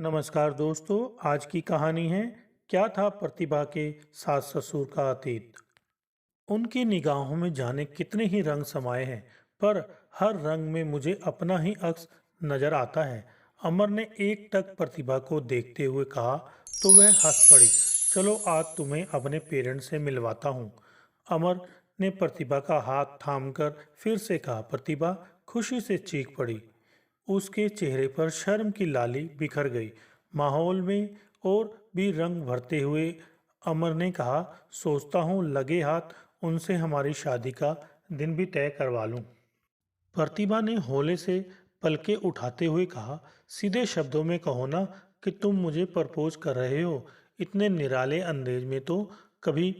नमस्कार दोस्तों। आज की कहानी है क्या था प्रतिभा के सास ससुर का अतीत। उनकी निगाहों में जाने कितने ही रंग समाये हैं, पर हर रंग में मुझे अपना ही अक्स नजर आता है। अमर ने एक टक प्रतिभा को देखते हुए कहा तो वह हंस पड़ी। चलो आज तुम्हें अपने पेरेंट्स से मिलवाता हूँ। अमर ने प्रतिभा का हाथ थामकर फिर से कहा। प्रतिभा खुशी से चीख पड़ी। उसके चेहरे पर शर्म की लाली बिखर गई। माहौल में और भी रंग भरते हुए अमर ने कहा, सोचता हूँ लगे हाथ उनसे हमारी शादी का दिन भी तय करवा लूं। प्रतिभा ने हौले से पलके उठाते हुए कहा, सीधे शब्दों में कहो ना कि तुम मुझे प्रपोज कर रहे हो। इतने निराले अंदाज में तो कभी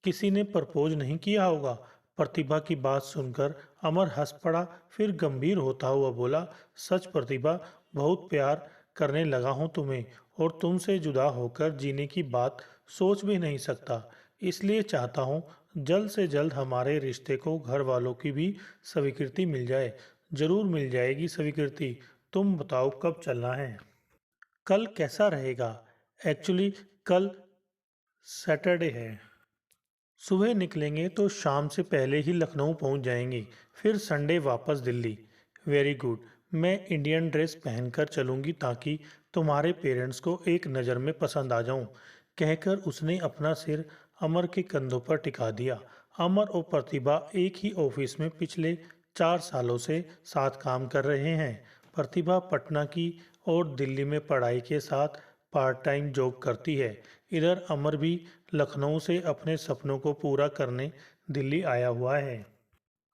किसी ने प्रपोज नहीं किया होगा। प्रतिभा की बात सुनकर अमर हंस पड़ा, फिर गंभीर होता हुआ बोला, सच प्रतिभा, बहुत प्यार करने लगा हूँ तुम्हें और तुमसे जुदा होकर जीने की बात सोच भी नहीं सकता। इसलिए चाहता हूँ जल्द से जल्द हमारे रिश्ते को घर वालों की भी स्वीकृति मिल जाए। जरूर मिल जाएगी स्वीकृति। तुम बताओ कब चलना है? कल कैसा रहेगा? एक्चुअली कल सैटरडे है। सुबह निकलेंगे तो शाम से पहले ही लखनऊ पहुंच जाएंगे, फिर संडे वापस दिल्ली। Very good. मैं इंडियन ड्रेस पहनकर चलूंगी ताकि तुम्हारे पेरेंट्स को एक नज़र में पसंद आ जाऊं। कहकर उसने अपना सिर अमर के कंधों पर टिका दिया। अमर और प्रतिभा एक ही ऑफिस में पिछले 4 सालों से साथ काम कर रहे हैं। प्रतिभा पटना की और दिल्ली में पढ़ाई के साथ पार्ट टाइम जॉब करती है। इधर अमर भी लखनऊ से अपने सपनों को पूरा करने दिल्ली आया हुआ है।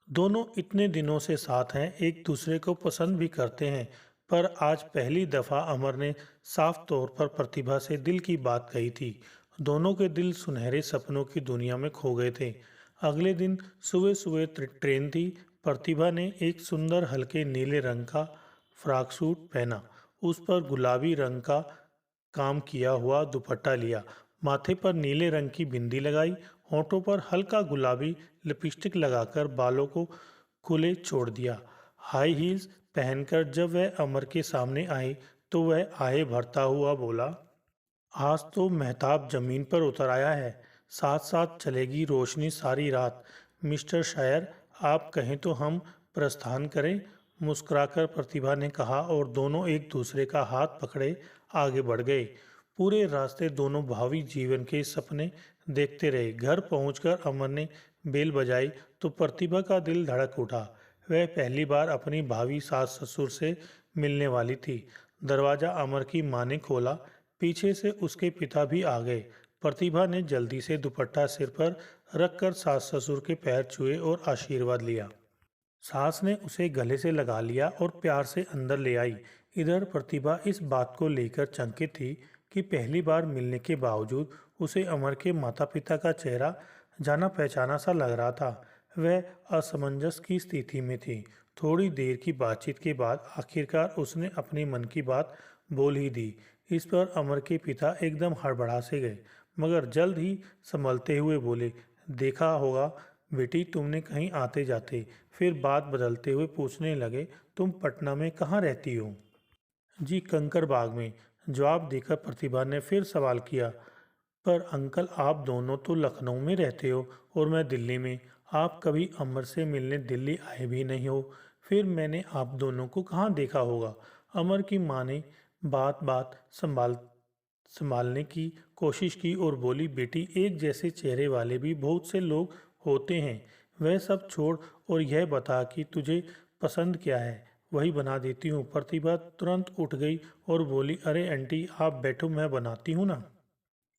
दोनों इतने दिनों से साथ हैं, एक दूसरे को पसंद भी करते हैं, पर आज पहली दफा अमर ने साफ तौर पर प्रतिभा से दिल की बात कही थी। दोनों के दिल सुनहरे सपनों की दुनिया में खो गए थे। अगले दिन सुबह सुबह ट्रेन थी। प्रतिभा ने एक सुंदर हल्के नीले रंग का फ्रॉक सूट पहना, उस पर गुलाबी रंग का काम किया हुआ दुपट्टा लिया, माथे पर नीले रंग की बिंदी लगाई, होठों पर हल्का गुलाबी लिपस्टिक लगाकर बालों को खुले छोड़ दिया। हाई हील्स पहनकर जब वह अमर के सामने आई तो वह आहे भरता हुआ बोला, आज तो महताब जमीन पर उतर आया है, साथ साथ चलेगी रोशनी सारी रात। मिस्टर शायर, आप कहें तो हम प्रस्थान करें? मुस्कुराकर प्रतिभा ने कहा और दोनों एक दूसरे का हाथ पकड़े आगे बढ़ गए। पूरे रास्ते दोनों भावी जीवन के सपने देखते रहे। घर पहुंचकर अमर ने बेल बजाई तो प्रतिभा का दिल धड़क उठा। वह पहली बार अपनी भावी सास ससुर से मिलने वाली थी। दरवाजा अमर की मां ने खोला। पीछे से उसके पिता भी आ गए। प्रतिभा ने जल्दी से दुपट्टा सिर पर रखकर सास ससुर के पैर छुए और आशीर्वाद लिया। सास ने उसे गले से लगा लिया और प्यार से अंदर ले आई। इधर प्रतिभा इस बात को लेकर चंकित थी कि पहली बार मिलने के बावजूद उसे अमर के माता पिता का चेहरा जाना पहचाना सा लग रहा था। वह असमंजस की स्थिति में थी। थोड़ी देर की बातचीत के बाद आखिरकार उसने अपनी मन की बात बोल ही दी। इस पर अमर के पिता एकदम हड़बड़ा से गए, मगर जल्द ही संभलते हुए बोले, देखा होगा बेटी तुमने कहीं आते जाते। फिर बात बदलते हुए पूछने लगे, तुम पटना में कहाँ रहती हो? जी कंकर बाग में। जवाब देकर प्रतिभा ने फिर सवाल किया, पर अंकल आप दोनों तो लखनऊ में रहते हो और मैं दिल्ली में। आप कभी अमर से मिलने दिल्ली आए भी नहीं हो, फिर मैंने आप दोनों को कहाँ देखा होगा? अमर की माँ ने बात बात संभालने की कोशिश की और बोली, बेटी एक जैसे चेहरे वाले भी बहुत से लोग होते हैं। वह सब छोड़ और यह बता कि तुझे पसंद क्या है, वही बना देती हूँ। प्रतिभा तुरंत उठ गई और बोली, अरे आंटी आप बैठो, मैं बनाती हूँ ना।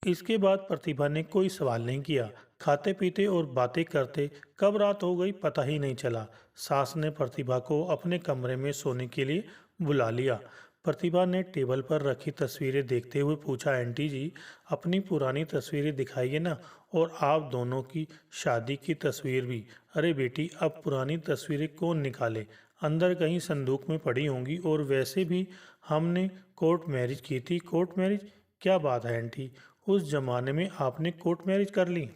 इसके बाद प्रतिभा ने कोई सवाल नहीं किया। खाते पीते और बातें करते कब रात हो गई पता ही नहीं चला। सास ने प्रतिभा को अपने कमरे में सोने के लिए बुला लिया। प्रतिभा ने टेबल पर रखी तस्वीरें देखते हुए पूछा, आंटी जी अपनी पुरानी तस्वीरें दिखाइए ना, और आप दोनों की शादी की तस्वीर भी। अरे बेटी अब पुरानी तस्वीरें कौन निकाले, अंदर कहीं संदूक में पड़ी होंगी, और वैसे भी हमने कोर्ट मैरिज की थी। Court marriage? क्या बात है आंटी, उस जमाने में आपने कोर्ट मैरिज कर ली?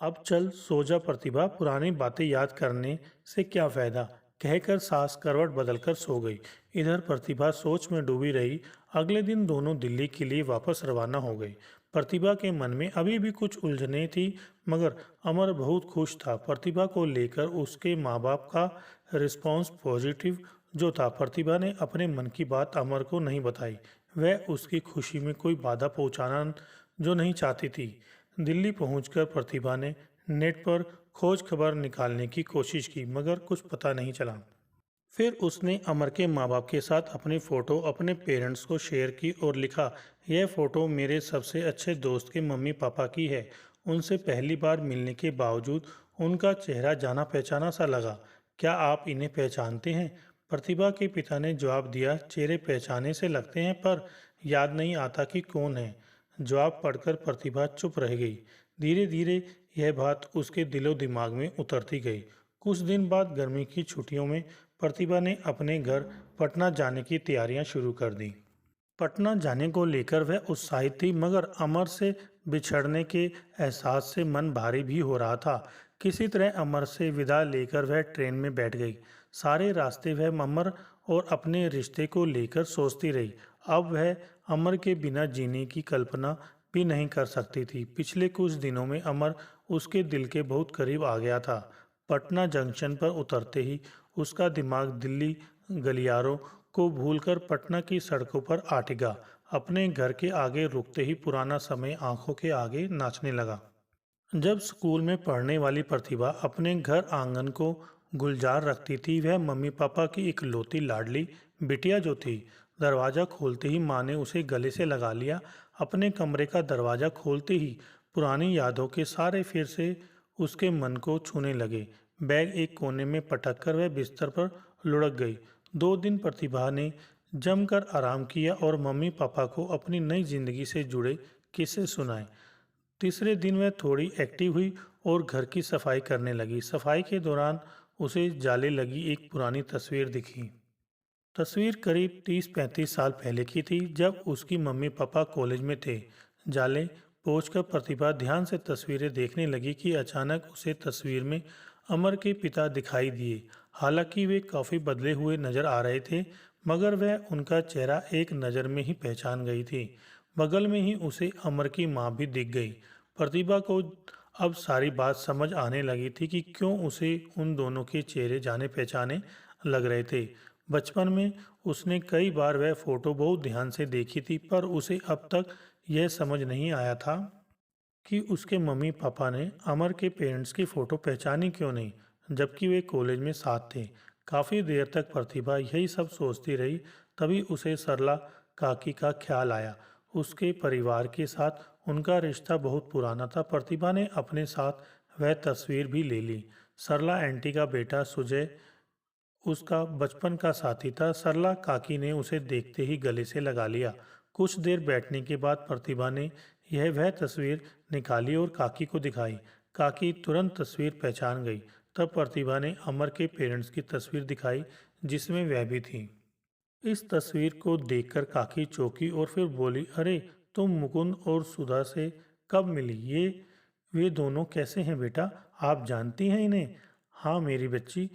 अब चल सो जा प्रतिभा, पुरानी बातें याद करने से क्या फायदा, कहकर सास करवट बदलकर सो गई। इधर प्रतिभा सोच में डूबी रही। अगले दिन दोनों दिल्ली के लिए वापस रवाना हो गए। प्रतिभा के मन में अभी भी कुछ उलझने थी, मगर अमर बहुत खुश था। प्रतिभा को लेकर उसके माँ बाप का रिस्पॉन्स पॉजिटिव जो था। प्रतिभा ने अपने मन की बात अमर को नहीं बताई। वह उसकी खुशी में कोई बाधा पहुंचाना जो नहीं चाहती थी। दिल्ली पहुंचकर प्रतिभा ने नेट पर खोज खबर निकालने की कोशिश की, मगर कुछ पता नहीं चला। फिर उसने अमर के माँ बाप के साथ अपनी फ़ोटो अपने पेरेंट्स को शेयर की और लिखा, यह फ़ोटो मेरे सबसे अच्छे दोस्त के मम्मी पापा की है। उनसे पहली बार मिलने के बावजूद उनका चेहरा जाना पहचाना सा लगा। क्या आप इन्हें पहचानते हैं? प्रतिभा के पिता ने जवाब दिया, चेहरे पहचाने से लगते हैं पर याद नहीं आता कि कौन है। जवाब पढ़कर प्रतिभा चुप रह गई। धीरे धीरे यह बात उसके दिलो दिमाग में उतरती गई। कुछ दिन बाद गर्मी की छुट्टियों में प्रतिभा ने अपने घर पटना जाने की तैयारियां शुरू कर दी। पटना जाने को लेकर वह उत्साहित थी, मगर अमर से बिछड़ने के एहसास से मन भारी भी हो रहा था। किसी तरह अमर से विदा लेकर वह ट्रेन में बैठ गई। सारे रास्ते वह अमर और अपने रिश्ते को लेकर सोचती रही। अब वह अमर के बिना जीने की कल्पना भी नहीं कर सकती थी। पिछले कुछ दिनों में अमर उसके दिल के बहुत करीब आ गया था। पटना जंक्शन पर उतरते ही उसका दिमाग दिल्ली गलियारों को भूलकर पटना की सड़कों पर आ टिका। अपने घर के आगे रुकते ही पुराना समय आंखों के आगे नाचने लगा। जब स्कूल में पढ़ने वाली प्रतिभा अपने घर आंगन को गुलजार रखती थी, वह मम्मी पापा की इकलौती लाडली बिटिया जो थी। दरवाज़ा खोलते ही माँ ने उसे गले से लगा लिया। अपने कमरे का दरवाज़ा खोलते ही पुरानी यादों के सारे फिर से उसके मन को छूने लगे। बैग एक कोने में पटक कर वह बिस्तर पर लुढ़क गई। 2 दिन प्रतिभा ने जमकर आराम किया और मम्मी पापा को अपनी नई जिंदगी से जुड़े किस्से सुनाए। तीसरे दिन वह थोड़ी एक्टिव हुई और घर की सफाई करने लगी। सफाई के दौरान उसे जाले लगी एक पुरानी तस्वीर दिखी। तस्वीर करीब 30-35 साल पहले की थी, जब उसकी मम्मी पापा कॉलेज में थे। जाले पोंछकर प्रतिभा ध्यान से तस्वीरें देखने लगी कि अचानक उसे तस्वीर में अमर के पिता दिखाई दिए। हालांकि वे काफ़ी बदले हुए नजर आ रहे थे, मगर वह उनका चेहरा एक नज़र में ही पहचान गई थी। बगल में ही उसे अमर की माँ भी दिख गई। प्रतिभा को अब सारी बात समझ आने लगी थी कि क्यों उसे उन दोनों के चेहरे जाने पहचाने लग रहे थे। बचपन में उसने कई बार वह फोटो बहुत ध्यान से देखी थी, पर उसे अब तक यह समझ नहीं आया था कि उसके मम्मी पापा ने अमर के पेरेंट्स की फ़ोटो पहचानी क्यों नहीं, जबकि वे कॉलेज में साथ थे। काफ़ी देर तक प्रतिभा यही सब सोचती रही। तभी उसे सरला काकी का ख्याल आया। उसके परिवार के साथ उनका रिश्ता बहुत पुराना था। प्रतिभा ने अपने साथ वह तस्वीर भी ले ली। सरला आंटी का बेटा सुजय उसका बचपन का साथी था। सरला काकी ने उसे देखते ही गले से लगा लिया। कुछ देर बैठने के बाद प्रतिभा ने यह वह तस्वीर निकाली और काकी को दिखाई। काकी तुरंत तस्वीर पहचान गई। तब प्रतिभा ने अमर के पेरेंट्स की तस्वीर दिखाई, जिसमें वह भी थी। इस तस्वीर को देखकर काकी चौंकी और फिर बोली, अरे तुम मुकुंद और सुधा से कब मिली? ये वे दोनों कैसे हैं बेटा? आप जानती हैं इन्हें? हाँ मेरी बच्ची,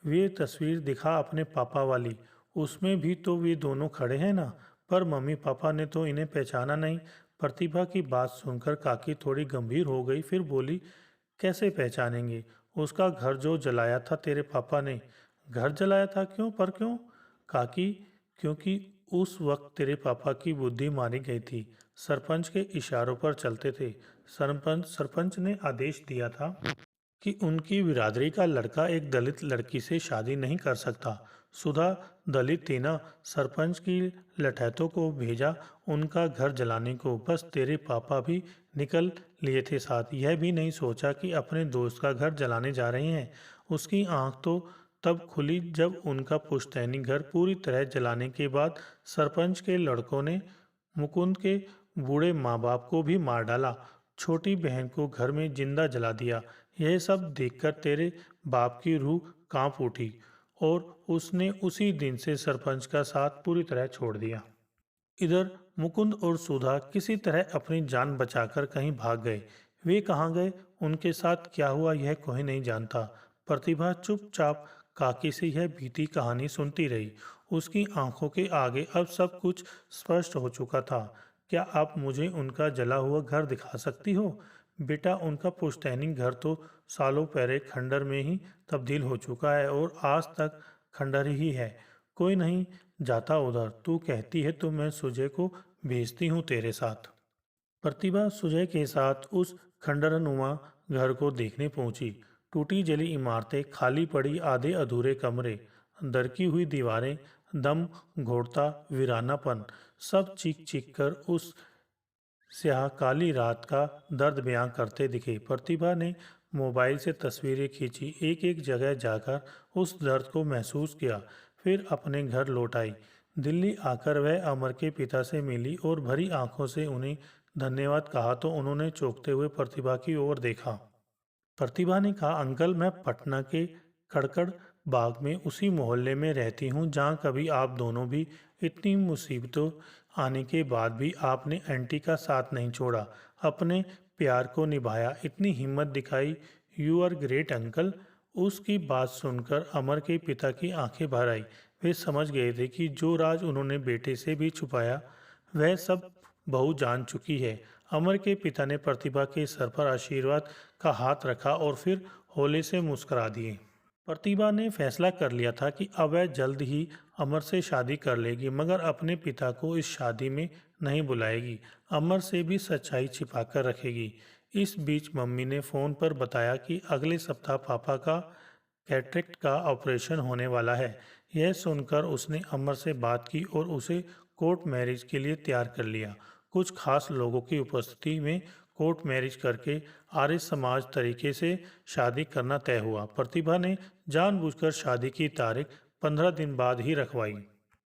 वे तस्वीर दिखा अपने पापा वाली। उसमें भी तो वे दोनों खड़े हैं ना। पर मम्मी पापा ने तो इन्हें पहचाना नहीं। प्रतिभा की बात सुनकर काकी थोड़ी गंभीर हो गई। फिर बोली, कैसे पहचानेंगे? उसका घर जो जलाया था तेरे पापा ने। घर जलाया था? क्यों? पर क्यों? काकी, क्योंकि उस वक्त तेरे पापा की बुद्धि मारी गई थी। सरपंच के इशारों पर चलते थे। सरपंच ने आदेश दिया था कि उनकी बिरादरी का लड़का एक दलित लड़की से शादी नहीं कर सकता। सुधा दलित थी ना। सरपंच की लठैतों को भेजा उनका घर जलाने को। बस तेरे पापा भी निकल लिए थे साथ। यह भी नहीं सोचा कि अपने दोस्त का घर जलाने जा रहे हैं। उसकी आंख तो तब खुली जब उनका पुश्तैनी घर पूरी तरह जलाने के बाद सरपंच के लड़कों ने मुकुंद के बूढ़े माँ बाप को भी मार डाला। छोटी बहन को घर में जिंदा जला दिया। यह सब देखकर तेरे बाप की रूह कांप उठी और उसने उसी दिन से सरपंच का साथ पूरी तरह छोड़ दिया। इधर मुकुंद और सुधा किसी तरह अपनी जान बचाकर कहीं भाग गए। वे कहाँ गए, उनके साथ क्या हुआ, यह कोई नहीं जानता। प्रतिभा चुपचाप काकी से यह बीती कहानी सुनती रही उसकी आंखों के आगे अब सब कुछ स्पष्ट हो चुका था। क्या आप मुझे उनका जला हुआ घर दिखा सकती हो? बेटा, उनका पुश्तैनी घर तो सालों पहले खंडर में ही तब्दील हो चुका है और आज तक खंडर ही है। कोई नहीं जाता उधर। तू कहती है तो मैं सुजय को भेजती हूँ तेरे साथ। प्रतिभा सुजय के साथ उस खंडरनुमा घर को देखने पहुंची। टूटी जली इमारतें, खाली पड़ी आधे अधूरे कमरे, दरकी हुई दीवारें, दम घोटता वीरानापन, सब चीख चीख कर उस स्याह काली रात का दर्द बयां करते दिखे। प्रतिभा ने मोबाइल से तस्वीरें खींची, एक एक जगह जाकर उस दर्द को महसूस किया, फिर अपने घर लौट आई। दिल्ली आकर वह अमर के पिता से मिली और भरी आंखों से उन्हें धन्यवाद कहा तो उन्होंने चौंकते हुए प्रतिभा की ओर देखा। प्रतिभा ने कहा, अंकल, मैं पटना के कड़कड़ बाग में उसी मोहल्ले में रहती हूँ जहाँ कभी आप दोनों भी इतनी मुसीबतों आने के बाद भी आपने आंटी का साथ नहीं छोड़ा, अपने प्यार को निभाया, इतनी हिम्मत दिखाई। You are great uncle. उसकी बात सुनकर अमर के पिता की आंखें भर आई। वे समझ गए थे कि जो राज उन्होंने बेटे से भी छुपाया वह सब बहू जान चुकी है। अमर के पिता ने प्रतिभा के सर पर आशीर्वाद का हाथ रखा और फिर होले से मुस्कुरा दिए। प्रतिभा ने फैसला कर लिया था कि अब वह जल्द ही अमर से शादी कर लेगी, मगर अपने पिता को इस शादी में नहीं बुलाएगी। अमर से भी सच्चाई छिपाकर रखेगी। इस बीच मम्मी ने फ़ोन पर बताया कि अगले सप्ताह पापा का कैटरेक्ट का ऑपरेशन होने वाला है। यह सुनकर उसने अमर से बात की और उसे कोर्ट मैरिज के लिए तैयार कर लिया। कुछ खास लोगों की उपस्थिति में कोर्ट मैरिज करके आर्य समाज तरीके से शादी करना तय हुआ। प्रतिभा ने जानबूझकर शादी की तारीख 15 दिन बाद ही रखवाई,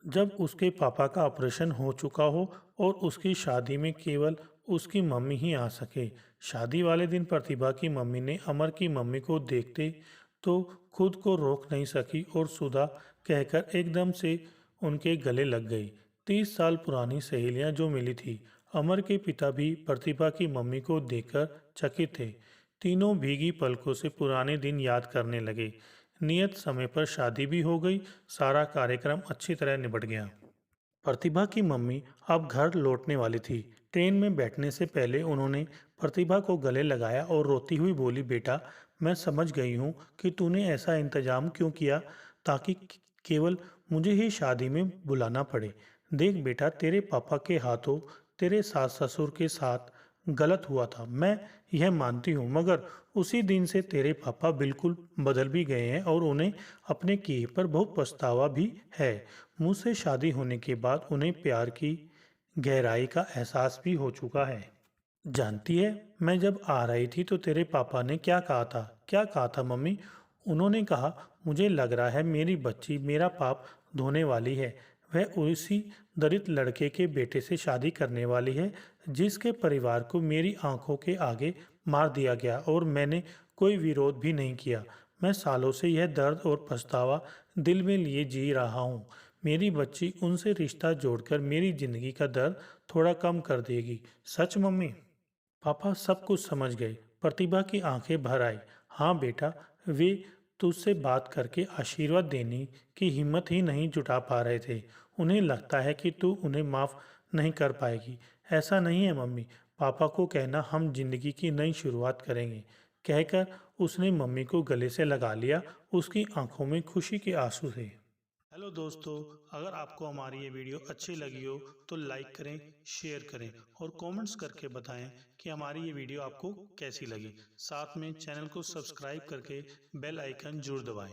जब उसके पापा का ऑपरेशन हो चुका हो और उसकी शादी में केवल उसकी मम्मी ही आ सके। शादी वाले दिन प्रतिभा की मम्मी ने अमर की मम्मी को देखते तो खुद को रोक नहीं सकी और सुधा कहकर एकदम से उनके गले लग गई। 30 साल पुरानी सहेलियां जो मिली थी। अमर के पिता भी प्रतिभा की मम्मी को देखकर चकित थे। तीनों भीगी पलकों से पुराने दिन याद करने लगे। नियत समय पर शादी भी हो गई। सारा कार्यक्रम अच्छी तरह निपट गया। प्रतिभा की मम्मी अब घर लौटने वाली थी। ट्रेन में बैठने से पहले उन्होंने प्रतिभा को गले लगाया और रोती हुई बोली, बेटा, मैं समझ गई हूँ कि तूने ऐसा इंतजाम क्यों किया ताकि केवल मुझे ही शादी में बुलाना पड़े। देख बेटा, तेरे पापा के हाथों तेरे सास ससुर के साथ गलत हुआ था, मैं यह मानती हूँ, मगर उसी दिन से तेरे पापा बिल्कुल बदल भी गए हैं और उन्हें अपने किए पर बहुत पछतावा भी है। मुझसे शादी होने के बाद उन्हें प्यार की गहराई का एहसास भी हो चुका है। जानती है, मैं जब आ रही थी तो तेरे पापा ने क्या कहा था? क्या कहा था मम्मी? उन्होंने कहा, मुझे लग रहा है मेरी बच्ची मेरा पाप धोने वाली है। वह उसी दलित लड़के के बेटे से शादी करने वाली है जिसके परिवार को मेरी आंखों के आगे मार दिया गया और मैंने कोई विरोध भी नहीं किया। मैं सालों से यह दर्द और पछतावा दिल में लिए जी रहा हूँ। मेरी बच्ची उनसे रिश्ता जोड़कर मेरी जिंदगी का दर्द थोड़ा कम कर देगी। सच मम्मी? पापा सब कुछ समझ गए। प्रतिभा की आंखें भर आई। हाँ बेटा, वे तुझसे बात करके आशीर्वाद देने की हिम्मत ही नहीं जुटा पा रहे थे। उन्हें लगता है कि तू उन्हें माफ़ नहीं कर पाएगी। ऐसा नहीं है मम्मी, पापा को कहना हम जिंदगी की नई शुरुआत करेंगे। कहकर उसने मम्मी को गले से लगा लिया। उसकी आंखों में खुशी के आंसू थे। हेलो दोस्तों, अगर आपको हमारी ये वीडियो अच्छी लगी हो तो लाइक करें, शेयर करें और कमेंट्स करके बताएं कि हमारी ये वीडियो आपको कैसी लगी। साथ में चैनल को सब्सक्राइब करके बेल आइकन जरूर दबाएं।